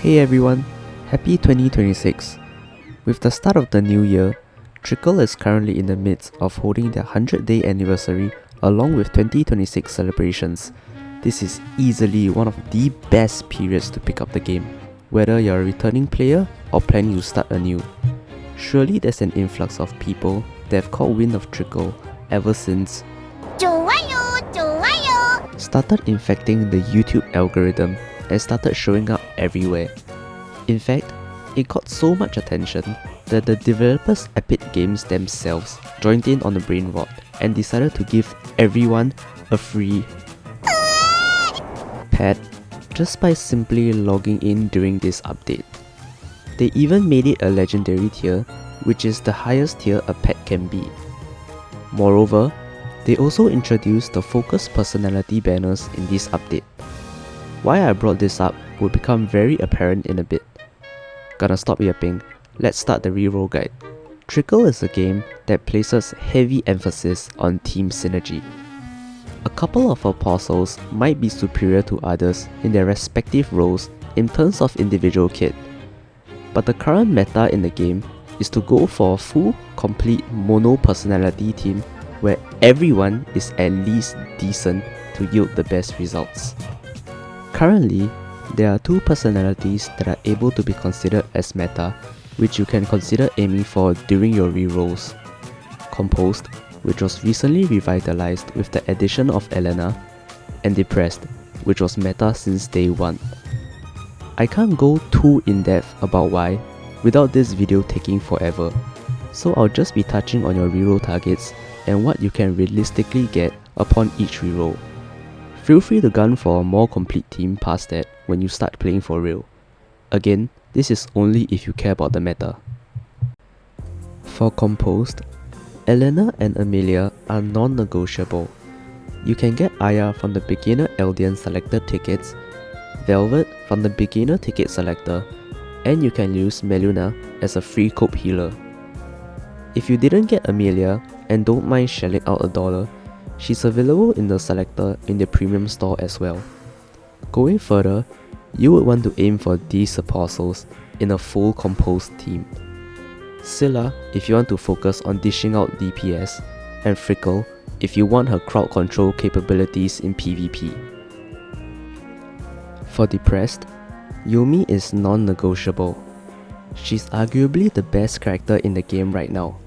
Hey everyone, happy 2026. With the start of the new year, Trickcal is currently in the midst of holding their 100-day anniversary along with 2026 celebrations. This is easily one of the best periods to pick up the game, whether you're a returning player or planning to start anew. Surely there's an influx of people that have caught wind of Trickcal ever since started infecting the YouTube algorithm and started showing up everywhere. In fact, it got so much attention that the developers Epic Games themselves joined in on the brain rot and decided to give everyone a free pet just by simply logging in during this update. They even made it a legendary tier, which is the highest tier a pet can be. Moreover, they also introduced the focus personality banners in this update. Why I brought this up will become very apparent in a bit. Gonna stop yapping, let's start the reroll guide. Trickcal is a game that places heavy emphasis on team synergy. A couple of apostles might be superior to others in their respective roles in terms of individual kit, but the current meta in the game is to go for a full, complete mono personality team where everyone is at least decent to yield the best results. Currently, there are two personalities that are able to be considered as meta, which you can consider aiming for during your rerolls. Composed, which was recently revitalized with the addition of Elena, and Depressed, which was meta since day one. I can't go too in-depth about why, without this video taking forever, so I'll just be touching on your reroll targets and what you can realistically get upon each reroll. Feel free to gun for a more complete team past that when you start playing for real. Again, this is only if you care about the meta. For Composed, Elena and Amelia are non-negotiable. You can get Aya from the beginner Eldian selector tickets, Velvet from the beginner ticket selector, and you can use Meluna as a free cope healer. If you didn't get Amelia and don't mind shelling out $1, she's available in the selector in the premium store as well. Going further, you would want to aim for these apostles in a full composed team. Scylla if you want to focus on dishing out DPS, and Trickcal if you want her crowd control capabilities in PvP. For Depressed, Yuumi is non-negotiable. She's arguably the best character in the game right now.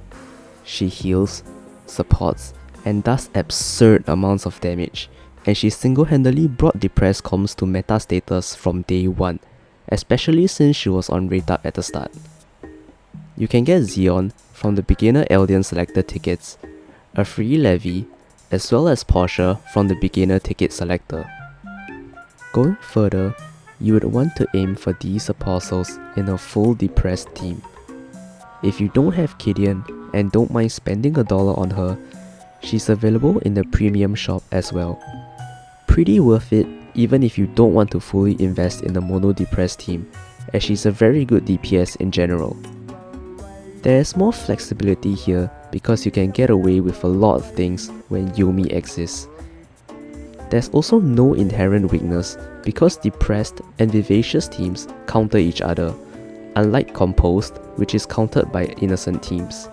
She heals, supports, and does absurd amounts of damage, and she single-handedly brought Depressed comms to meta status from day one, especially since she was on rate up at the start. You can get Xeon from the beginner Eldian selector tickets, a free Levi, as well as Portia from the beginner ticket selector. Going further, you would want to aim for these apostles in a full Depressed team. If you don't have Gideon and don't mind spending $1 on her, she's available in the premium shop as well. Pretty worth it even if you don't want to fully invest in the mono Depressed team, as she's a very good DPS in general. There is more flexibility here because you can get away with a lot of things when Yuumi exists. There's also no inherent weakness because Depressed and Vivacious teams counter each other, unlike Composed, which is countered by innocent teams.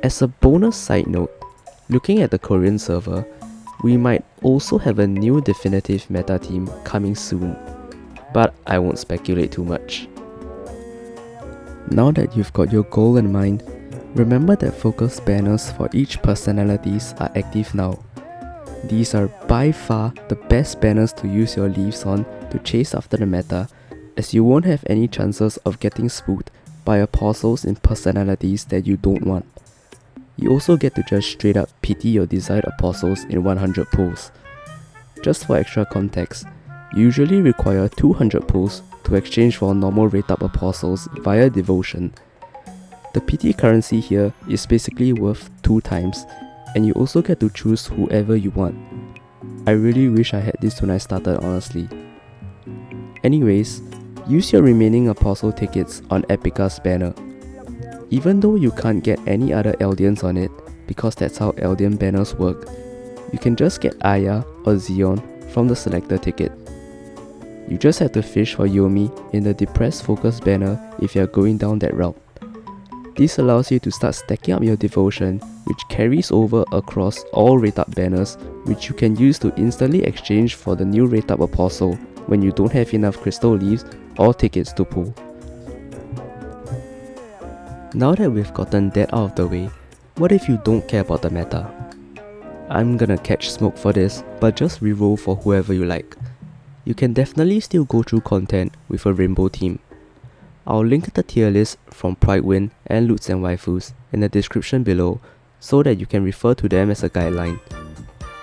As a bonus side note, looking at the Korean server, we might also have a new definitive meta team coming soon, but I won't speculate too much. Now that you've got your goal in mind, remember that focus banners for each personalities are active now. These are by far the best banners to use your leaves on to chase after the meta, as you won't have any chances of getting spooked by apostles in personalities that you don't want. You also get to just straight up pity your desired apostles in 100 pulls. Just for extra context, you usually require 200 pulls to exchange for normal rate up apostles via devotion. The pity currency here is basically worth 2 times, and you also get to choose whoever you want. I really wish I had this when I started, honestly. Anyways, use your remaining apostle tickets on Epica's banner. Even though you can't get any other Eldians on it, because that's how Eldian banners work, you can just get Aya or Xeon from the selector ticket. You just have to fish for Yomi in the depressed focus banner if you are going down that route. This allows you to start stacking up your devotion, which carries over across all rate up banners, which you can use to instantly exchange for the new rate up apostle when you don't have enough crystal leaves or tickets to pull. Now that we've gotten that out of the way, what if you don't care about the meta? I'm gonna catch smoke for this, but just reroll for whoever you like. You can definitely still go through content with a rainbow team. I'll link the tier list from Pridewin and Loots and Waifus in the description below so that you can refer to them as a guideline.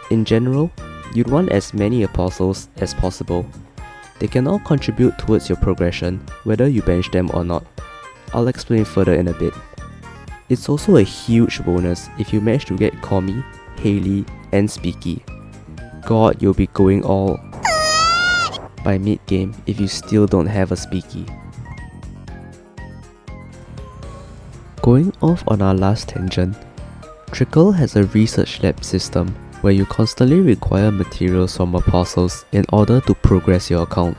In general, you'd want as many apostles as possible. They can all contribute towards your progression whether you bench them or not. I'll explain further in a bit. It's also a huge bonus if you manage to get Komi, Hayley and Speaky. God, you'll be going all by mid-game if you still don't have a Speaky. Going off on our last tangent, Trickcal has a research lab system where you constantly require materials from apostles in order to progress your account.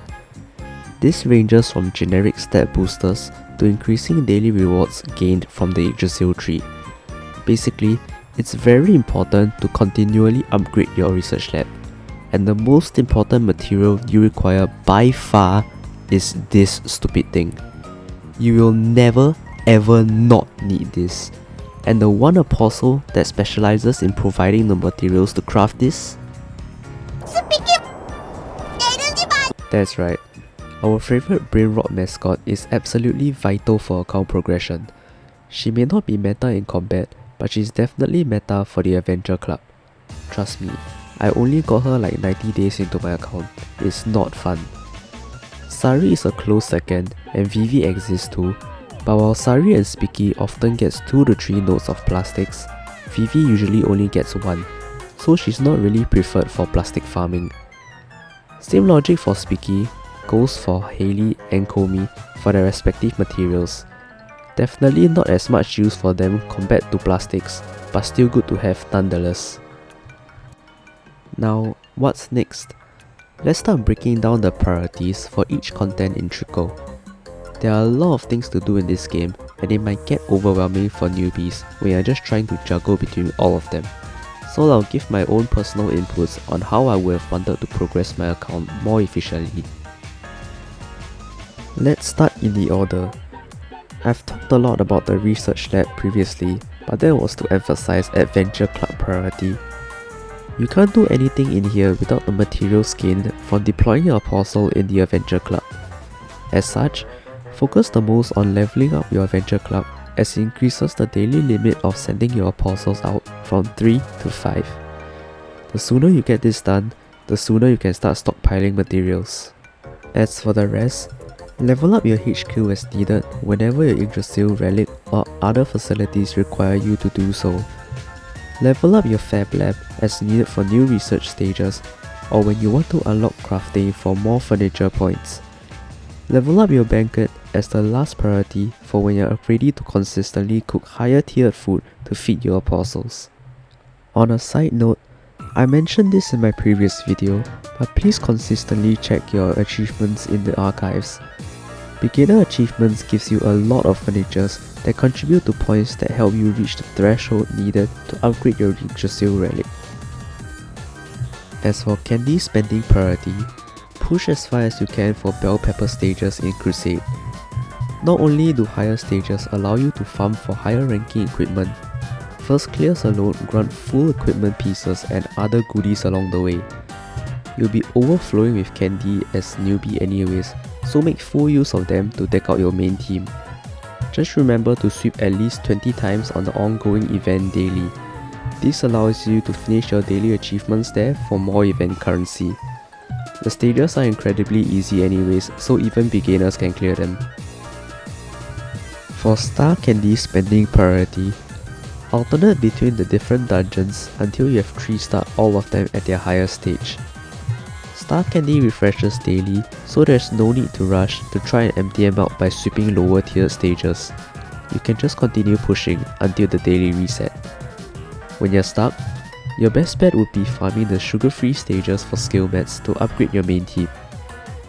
This ranges from generic stat boosters to increasing daily rewards gained from the Yggdrasil tree. Basically, it's very important to continually upgrade your research lab, and the most important material you require by far is this stupid thing. You will never ever not need this, and the one apostle that specializes in providing the materials to craft this? That's right, our favorite brain rot mascot is absolutely vital for account progression. She may not be meta in combat, but she's definitely meta for the adventure club. Trust me, I only got her like 90 days into my account. It's not fun. Sari is a close second, and Vivi exists too. But while Sari and Speaky often gets 2 to 3 nodes of plastics, Vivi usually only gets 1, so she's not really preferred for plastic farming. Same logic for Speaky goes for Hayley and Komi for their respective materials. Definitely not as much use for them compared to plastics, but still good to have nonetheless. Now, what's next? Let's start breaking down the priorities for each content in Trickcal. There are a lot of things to do in this game, and it might get overwhelming for newbies when you're just trying to juggle between all of them. So I'll give my own personal inputs on how I would have wanted to progress my account more efficiently. Let's start in the order. I've talked a lot about the research lab previously, but that was to emphasize Adventure Club priority. You can't do anything in here without the materials gained from deploying your apostle in the Adventure Club. As such, focus the most on leveling up your Adventure Club as it increases the daily limit of sending your apostles out from 3 to 5. The sooner you get this done, the sooner you can start stockpiling materials. As for the rest, level up your HQ as needed whenever your Yggdrasil relic or other facilities require you to do so. Level up your Fab Lab as needed for new research stages or when you want to unlock crafting for more furniture points. Level up your banquet as the last priority for when you are ready to consistently cook higher tiered food to feed your apostles. On a side note, I mentioned this in my previous video, but please consistently check your achievements in the archives. Beginner achievements gives you a lot of furnitures that contribute to points that help you reach the threshold needed to upgrade your Yggdrasil relic. As for candy spending priority, push as far as you can for bell pepper stages in Crusade. Not only do higher stages allow you to farm for higher ranking equipment, first clears alone grant full equipment pieces and other goodies along the way. You'll be overflowing with candy as newbie anyways, so make full use of them to deck out your main team. Just remember to sweep at least 20 times on the ongoing event daily. This allows you to finish your daily achievements there for more event currency. The stages are incredibly easy anyways, so even beginners can clear them. For star candy spending priority, alternate between the different dungeons until you have 3-star all of them at their highest stage. Star candy refreshes daily, so there's no need to rush to try and empty them out by sweeping lower tiered stages. You can just continue pushing until the daily reset. When you're stuck, your best bet would be farming the sugar-free stages for skill mats to upgrade your main team.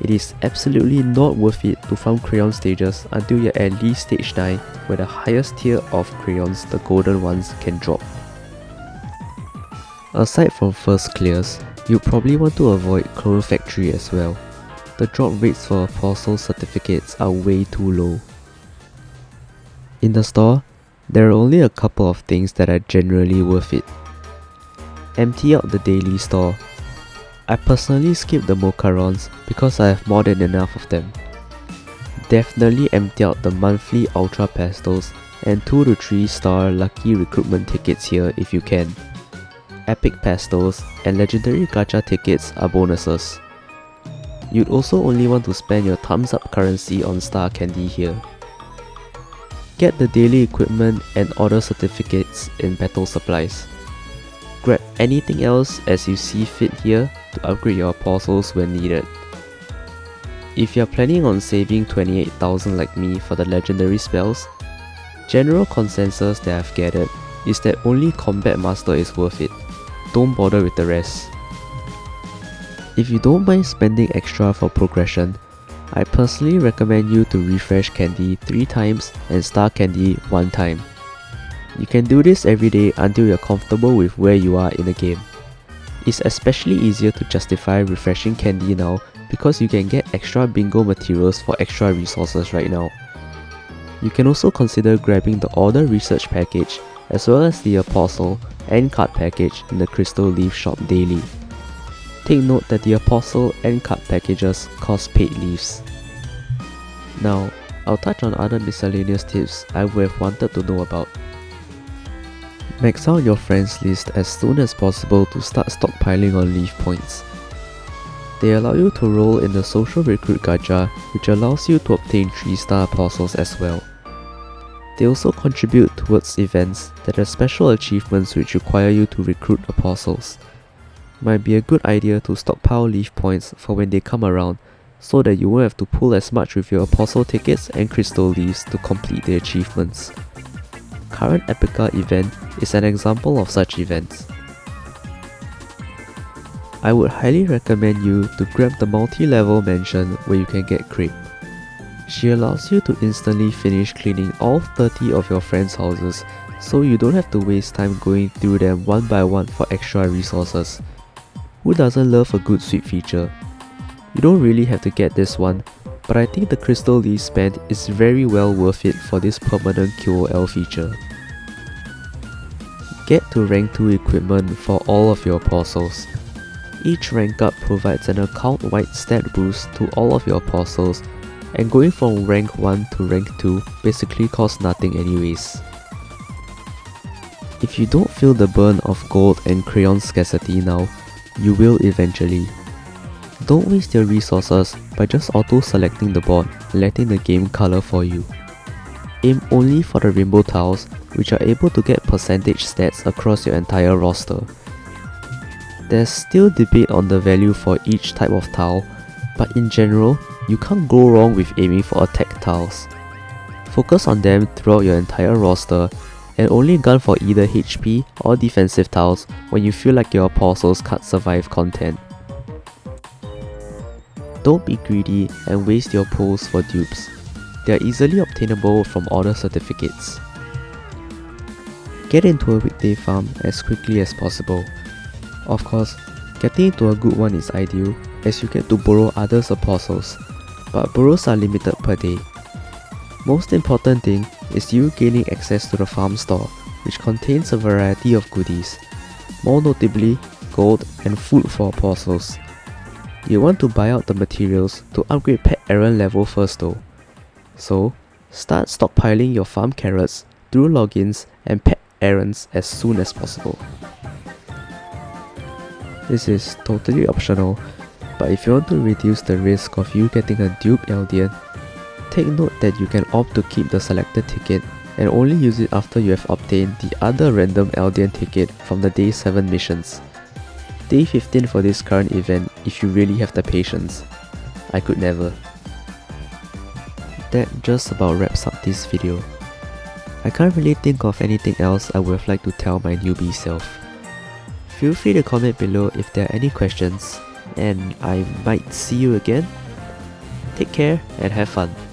it is absolutely not worth it to farm crayon stages until you're at least stage 9, where the highest tier of crayons, the golden ones, can drop. Aside from first clears, you probably want to avoid Clone Factory as well. The drop rates for apostle certificates are way too low. In the store, there are only a couple of things that are generally worth it. Empty out the daily store. I personally skip the Mokarons because I have more than enough of them. Definitely empty out the monthly Ultra Pastels and 2 to 3 star lucky recruitment tickets here if you can. Epic Pastels and Legendary Gacha tickets are bonuses. You'd also only want to spend your thumbs up currency on star candy here. Get the daily equipment and order certificates in battle supplies. Grab anything else as you see fit here to upgrade your apostles when needed. If you're planning on saving 28,000 like me for the legendary spells, general consensus that I've gathered is that only Combat Master is worth it. Don't bother with the rest. If you don't mind spending extra for progression, I personally recommend you to refresh candy 3 times and star candy 1 time. You can do this every day until you're comfortable with where you are in the game. It's especially easier to justify refreshing candy now because you can get extra bingo materials for extra resources right now. You can also consider grabbing the Order Research package as well as the Apostle and Card package in the Crystal Leaf shop daily. Take note that the Apostle and Card packages cost paid leaves. Now, I'll touch on other miscellaneous tips I would have wanted to know about. Max out your friends list as soon as possible to start stockpiling on leaf points. They allow you to roll in the Social Recruit Gacha, which allows you to obtain 3-star apostles as well. They also contribute towards events that have special achievements which require you to recruit apostles. Might be a good idea to stockpile leaf points for when they come around, so that you won't have to pull as much with your apostle tickets and crystal leaves to complete the achievements. Current Epica event is an example of such events. I would highly recommend you to grab the multi-level mansion where you can get Crepe. She allows you to instantly finish cleaning all 30 of your friends' houses, so you don't have to waste time going through them one by one for extra resources. Who doesn't love a good sweep feature? You don't really have to get this one, but I think the crystal leaf spend is very well worth it for this permanent QOL feature. Get to rank 2 equipment for all of your apostles. Each rank up provides an account-wide stat boost to all of your apostles, and going from rank 1 to rank 2 basically costs nothing anyways. If you don't feel the burn of gold and crayon scarcity now, you will eventually. Don't waste your resources by just auto-selecting the board and letting the game color for you. Aim only for the rainbow tiles, which are able to get percentage stats across your entire roster. There's still debate on the value for each type of tile, but in general, you can't go wrong with aiming for attack tiles. Focus on them throughout your entire roster, and only gun for either HP or defensive tiles when you feel like your apostles can't survive content. Don't be greedy and waste your pulls for dupes. They are easily obtainable from order certificates. Get into a weekday farm as quickly as possible. Of course, getting into a good one is ideal as you get to borrow others' apostles, but borrows are limited per day. Most important thing is you gaining access to the farm store, which contains a variety of goodies, more notably gold and food for apostles. You want to buy out the materials to upgrade pet errand level first though. So, start stockpiling your farm carrots through logins and pet errands as soon as possible. This is totally optional, but if you want to reduce the risk of you getting a dupe Eldian, take note that you can opt to keep the selected ticket and only use it after you have obtained the other random Eldian ticket from the day 7 missions. Day 15 for this current event if you really have the patience. I could never. That just about wraps up this video. I can't really think of anything else I would have liked to tell my newbie self. Feel free to comment below if there are any questions, and I might see you again Take care and have fun.